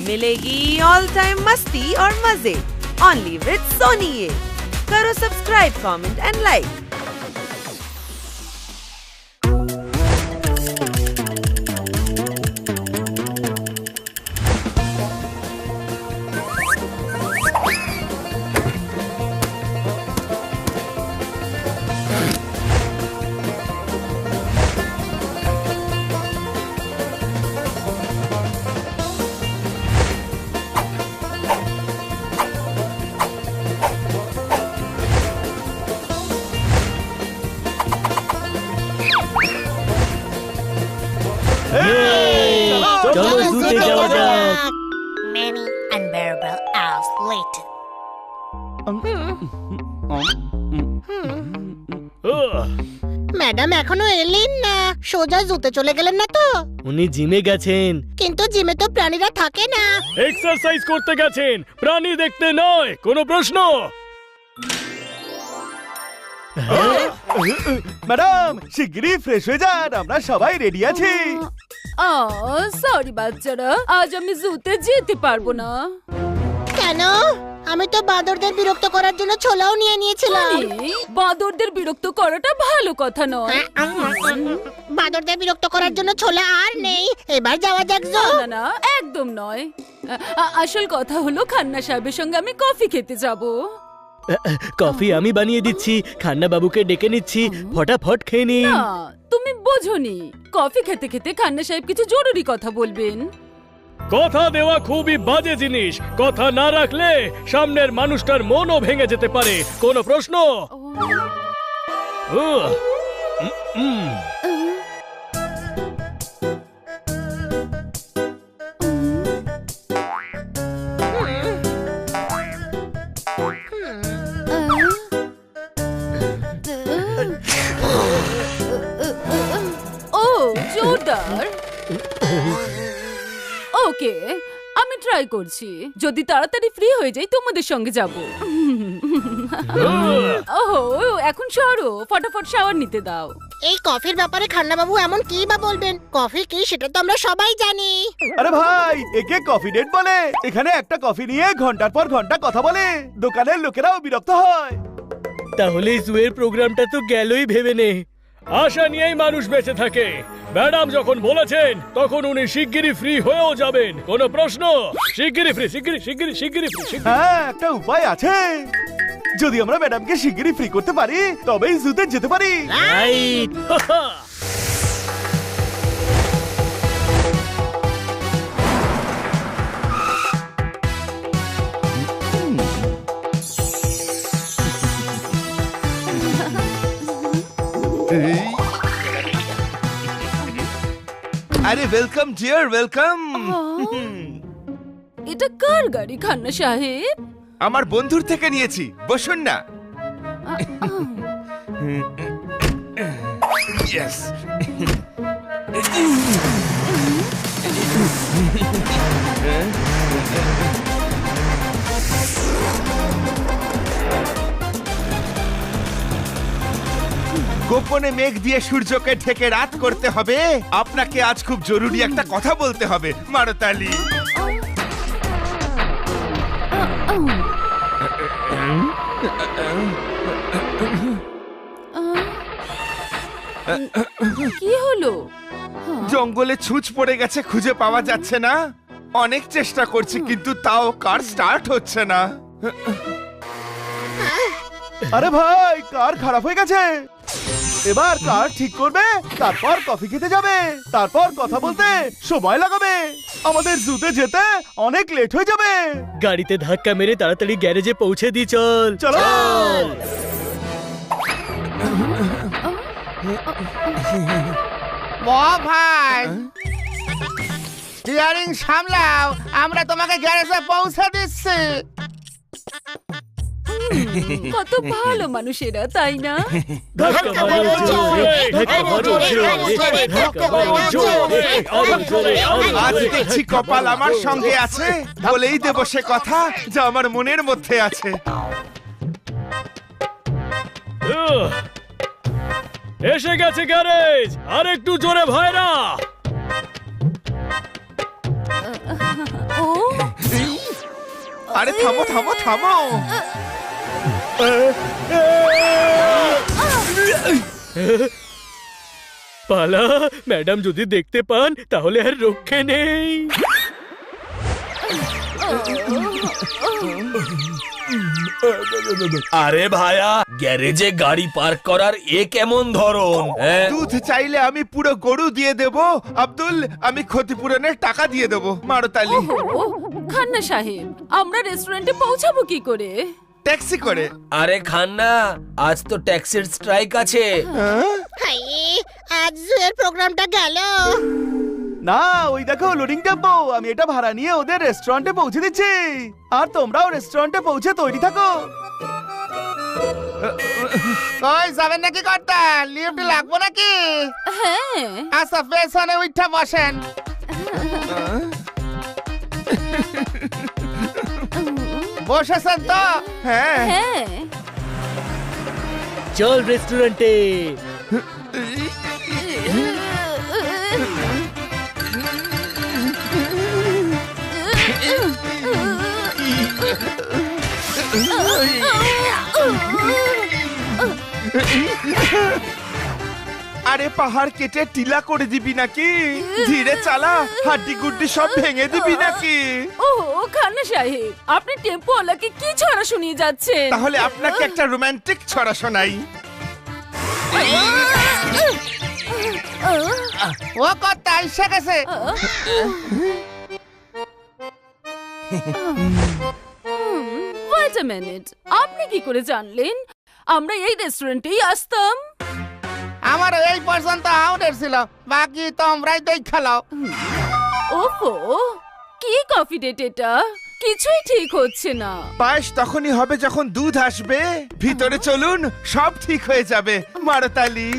मिलेगी all time मस्ती और मजे ओनली विद सोनी ये। करो subscribe, comment and like. Many unbearable hours later. Madam এখনো এলেন না, সোজা জুতে চলে গেলেন না তো? উনি জিমে গেছেন। কিন্তু জিমে তো প্রাণীরা থাকে না। এক্সারসাইজ করতে গেছেন, প্রাণী দেখতে নয়। কোনো প্রশ্ন? ম্যাডাম শিগগিরই ফ্রেশ হয়ে যান, আমরা সবাই রেডি আছি। সরি বাচ্চারা, আজ আমি জুতে যেতে পারবো না। কেন? আমি তো বাঁদরদের বিরক্ত করার জন্য ছোলাও নিয়ে নিয়েছিলাম। বাঁদরদের বিরক্ত করাটা ভালো কথা নয়। বাঁদরদের বিরক্ত করার জন্য ছোলা আর নেই, এবার যাওয়া যাক। না না, একদম নয়। আসল কথা হলো খান্না সাহেবের সঙ্গে আমি কফি খেতে যাব। কফি আমি বানিয়ে দিচ্ছি, খান্না বাবুকে ডেকে নিচ্ছি, ফটাফট খেয়ে নিন। না, তুমি বোঝোনি, কফি খেতে খেতে খান্না সাহেব কিছু জরুরি কথা বলবেন। কথা দেওয়া খুবই বাজে জিনিস। কথা না রাখলে সামনের মানুষটার মনও ভেঙে যেতে পারে। কোনো প্রশ্ন? ও জোরদার। ওকে, আমি ট্রাই করছি। যদি তাড়াতাড়ি ফ্রি হয়ে যাই তোমাদের সঙ্গে যাব। ওহো, এখন সরো, ফটাফট শাওয়ার নিতে দাও। এই কফির ব্যাপারে খান্না বাবু এমন কি বা বলবেন? কফি কি সেটা তো আমরা সবাই জানি। আরে ভাই, একে কফি ডেট বলে। এখানে একটা কফি নিয়ে ঘন্টার পর ঘন্টা কথা বলে, দোকানের লোকেরাও বিরক্ত হয়। তাহলে জুয়ের প্রোগ্রামটা তো গেলই ভেবে নে। আশা নিয়েই মানুষ বেঁচে থাকে। ম্যাডাম যখন বলেছেন তখন উনি শিগগিরই ফ্রি হয়েও যাবেন। কোনো প্রশ্ন? শিগগিরই ফ্রি, শিগগিরই ফ্রি। হ্যাঁ, একটা উপায় আছে। যদি আমরা ম্যাডামকে শিগগিরই ফ্রি করতে পারি তবেই জুতে যেতে পারি। রাইট। আরে ওয়েলকাম ডিয়ার, ওয়েলকাম। এটা কার গাড়ি খান্না সাহেব? আমার বন্ধুর থেকে নিয়েছি, বসুন না। ইয়েস। গোপনে মেঘ দিয়ে সূর্যকে ঢেকে রাত করতে হবে। আপনাকে আজ খুব জরুরি একটা কথা বলতে হবে। মারতালি। কি হলো? জঙ্গলে ছুঁচ পড়ে গেছে, খুঁজে পাওয়া যাচ্ছে না। অনেক চেষ্টা করছি কিন্তু তাও কার স্টার্ট হচ্ছে না। আরে ভাই, কার খারাপ হয়ে গেছে। এবার কার ঠিক করবে, তারপর কফি খেতে যাবে, তারপর কথা বলতে সময় লাগাবে। আমাদের জুতে যেতে অনেক লেট হয়ে যাবে। গাড়িতে ধাক্কা মেরে তাড়াতাড়ি গ্যারেজে পৌঁছে দি। চল চলো। ভাই, স্টিয়ারিং সামলাও, আমরা তোমাকে গ্যারেজে পৌঁছে দিচ্ছি। কত ভালো মানুষেরা, তাই না? আজ দেখছি কপাল আমার সঙ্গে আছে, বলেই দেব সে কথা যা আমার মনের মধ্যে আছে। এসে গেছে গ্যারেজ, আর একটু জোরে ভাইরা। ও আরে থামো থামো থামো। পালা, ম্যাডাম যদি দেখতে পান তাহলে আর রক্ষে নেই। আরে ভায়া, গ্যারেজে গাড়ি পার্ক করার এ কেমন ধরন? দুধ চাইলে আমি পুরো গরু দিয়ে দেব। আব্দুল, আমি ক্ষতিপূরণের টাকা দিয়ে দেব। মারতালি, ও খান্না সাহেব, আমরা রেস্টুরেন্টে পৌঁছাবো কি করে? ট্যাক্সি করে। আরে খান্না, আজ তো ট্যাক্সির স্ট্রাইক আছে। হাই, আজ জুয়ের প্রোগ্রামটা গেল। না, ওই দেখো লোডিং টেম্পো। আমি এটা ভাড়া নিয়ে ওদের রেস্টুরেন্টে পৌঁছে দিচ্ছি, আর তোমরাও রেস্টুরেন্টে পৌঁছে তৈরি থাকো। কই যাবেন নাকি কর্তা? লিফট লাগবো নাকি? হ্যাঁ। আচ্ছা, পেছনে উঠা বসেন। বসেছেন তো? হ্যাঁ। হ্যাঁ। চল রেস্টুরেন্টে। আরে পাহাড় কেটে টিলা করে দিবি নাকি? ধীরে চালা, হাড্ডি গুড্ডি সব ভেঙে দিবি নাকি? ও খান্না সাহেব, আপনি টেম্পোওয়ালাকে কি ছড়া শুনিয়ে যাচ্ছেন? তাহলে আপনাকে একটা রোমান্টিক ছড়া শোনাই। ও কর্তা এসে গেছে। ওয়েট আ মিনিট, আপনি কি করে জানলেন আমরা এই রেস্টুরেন্টেই আসতাম? আমার এই পর্যন্ত আউটের ছিল, বাকি তোমরাই দেখালাও। ওফো, কি কফি ডেট এটা? কিছুই ঠিক হচ্ছে না। পায়েস তখনই হবে যখন দুধ আসবে। ভিতরে চলুন, সব ঠিক হয়ে যাবে। মারতালি।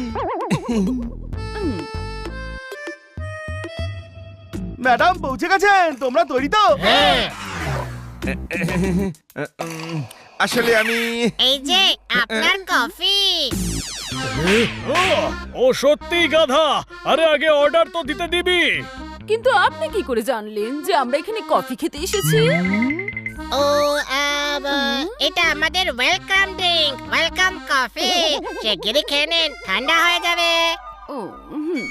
ম্যাডাম পৌঁছে গেছেন, তোমরা তৈরি তো? আসলে আমি এই যে আপনার কফি। ও সত্যি গাধা। আরে আগে অর্ডার তো দিতে দিবি। কিন্তু আপনি কি করে জানলেন যে আমরা এখানে কফি খেতে এসেছি? ও এটা আমাদের ওয়েলকাম ড্রিঙ্ক, ওয়েলকাম কফি। শিগগিরই খেয়ে নিন, ঠান্ডা হয়ে যাবে। ও হুম।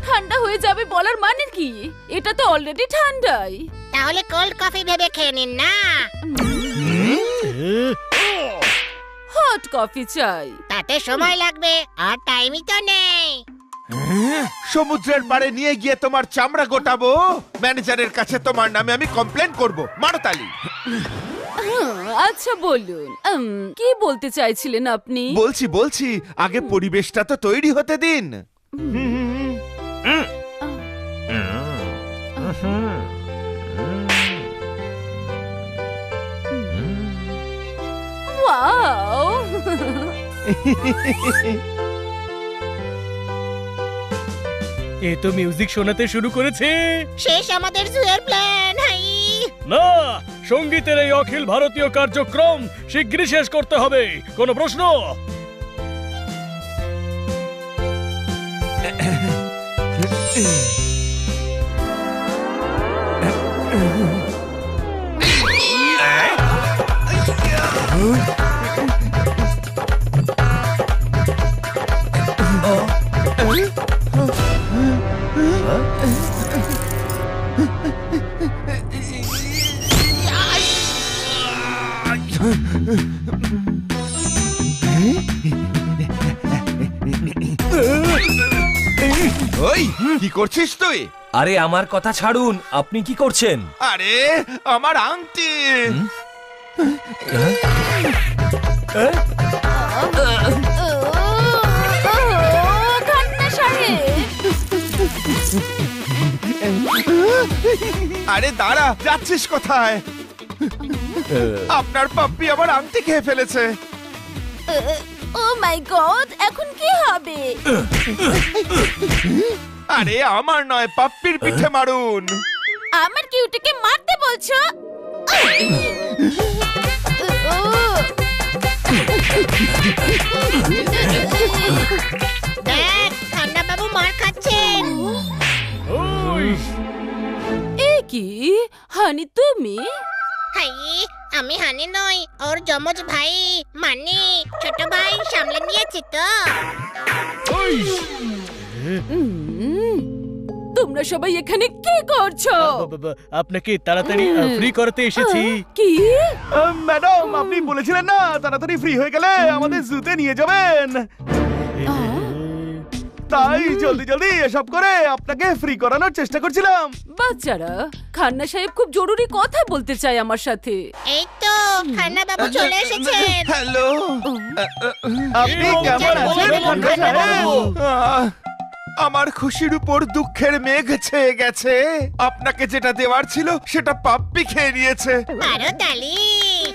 ঠান্ডা হয়ে যাবে বলার মানে কি? এটা তো অলরেডি ঠান্ডাই। তাহলে কোল্ড কফি ভেবে খেয়ে নিন না। হট কফি চাই। তাতে সময় লাগবে, আর টাইমই তো নেই। সমুদ্রের পাড়ে নিয়ে গিয়ে তোমার চামড়া গোটাবো। ম্যানেজারের কাছে তোমার নামে আমি কমপ্লেন করব। মারতালি। আচ্ছা বলুন, কি বলতে চাইছিলেন আপনি? বলছি আগে পরিবেশটা তো তৈরি হতে দিন। ওয়াও! এ তো মিউজিক শোনাতে শুরু করেছে। শেষ আমাদের জুয়ের প্ল্যান। হাই, না, সঙ্গীতের এই অখিল ভারতীয় কার্যক্রম শিগগিরই শেষ করতে হবে। কোনো প্রশ্ন? ওই কি করছিস তুই? আরে আমার কথা ছাড়ুন, আপনি কি করছেন? আরে আমার আংটি। খান্না সাহেব! আরে দাঁড়া, যাচ্ছিস কোথায়? আপনার পাপ্পি আমার আংটি খেয়ে ফেলেছে। ও মাই গড, এখন কি হবে? আরে আমার নয়, পাপ্পির পিঠে মারুন। আমার কিউটিকে মারতে বলছো? দেখ ঠান্ডা বাবু মার খাচ্ছেন। ওই কি হানি তুমি? হাই, আমি হানি নই, ওর যমজ ভাই মানি। ছোট ভাই সামলে নিয়েছি তো। তোমরা সবাই এখানে কি করছো? আপনাকে তাড়াতাড়ি ফ্রি করতে এসেছি। কি? ম্যাডাম, আপনি বলেছিলেন না তাড়াতাড়ি ফ্রি হয়ে গেলে আমাদের জুতে নিয়ে যাবেন। তাই জলদি জলদি এসব করে আপনাকে ফ্রি করানোর চেষ্টা করছিলাম। বাচ্চারা, খান্না সাহেব খুব জরুরি কথা বলতে চায় আমার সাথে। এই তো খান্না বাবু চলে এসেছেন। হ্যালো। আপনি কেমন আছেন খান্না সাহেব? আমার খুশির উপর দুঃখের মেঘ ছেয়ে গেছে। আপনাকে যেটা দেওয়ার ছিল সেটা পাপ্পি খেয়ে নিয়েছে। আরো তালি।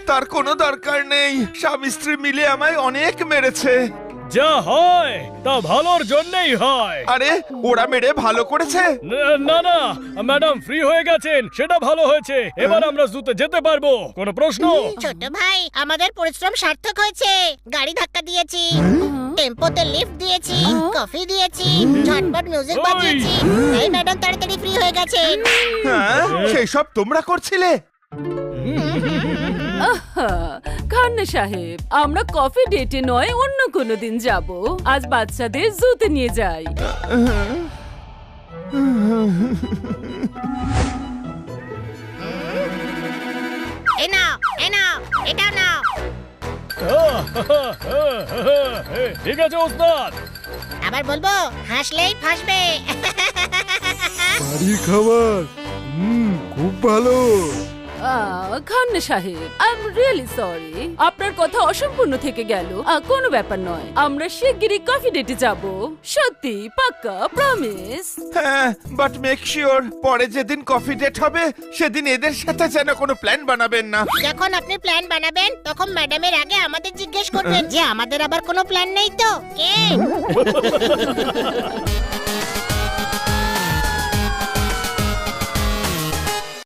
তার কোনো দরকার নেই, স্বামী স্ত্রী মিলে আমায় অনেক মেরেছে। যা হয় তা ভালোর জন্যই হয়। আরে ওরা মেরে ভালো করেছে? না না, ম্যাডাম ফ্রি হয়ে গেছেন, সেটা ভালো হয়েছে। এবার আমরা জুতে যেতে পারবো। কোনো প্রশ্ন? ছোট ভাই, আমাদের পরিশ্রম সার্থক হয়েছে। গাড়ি ধাক্কা দিয়েছি, টেম্পোতে লিফট দিয়েছি, কফি দিয়েছি, ঝটপট মিউজিক বাজিয়েছি। এই ম্যাডাম তাড়াতাড়ি ফ্রি হয়ে গেছেন। হ্যাঁ, সেই সব তোমরা করছিলে? খান্না সাহেব, আমরা কফি ডেটে নয় অন্য কোনো দিন যাব। আজ বাচ্চাদের জুতে নিয়ে যাই। এই নাও, এই নাও, এটাও নাও। ঠিক আছে ওস্তাদ। আবার বলবো, হাসলেই ফাঁসবে। বাড়ির খাবার খুব ভালো। খান্না সাহেব, আই এম রিয়েলি সরি, আপনার কথা অসম্পূর্ণ থেকে গেল। কোনো ব্যাপার নয়, আমরা শিগগিরই কফি ডেটে যাব। সত্যি, পাক্কা, প্রমিস। হ্যাঁ, বাট মেক শিওর পরে যেদিন কফি ডেট হবে সেদিন এদের সাথে যেন কোনো প্ল্যান বানাবেন না। যখন আপনি প্ল্যান বানাবেন তখন ম্যাডামের আগে আমাদের জিজ্ঞেস করবেন যে আমাদের আবার কোনো প্ল্যান নেই তো। কে?